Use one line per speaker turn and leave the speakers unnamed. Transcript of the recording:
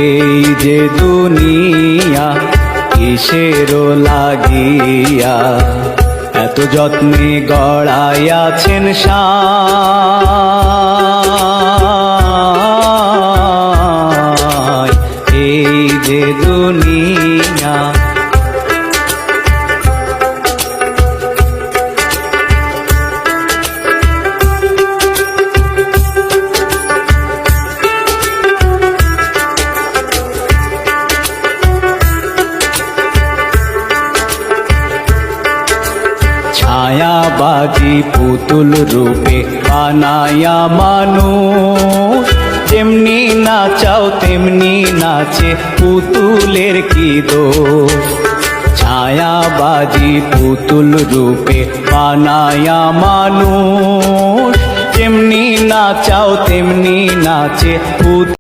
এই যে দুনিয়া কিসেরও লাগিয়া এত যত্নে গড়াইয়াছেন সায়। এই যে দুনিয়া ছায়াবাজি পুতুল রূপে বানায়া মানুষ, যেমনি নাচাও তেমনি নাচে পুতুলের কি দোষ। ছায়াবাজি পুতুল রূপে বানায়া মানুষ, যেমনি নাচাও তেমনি নাচে পুতুল।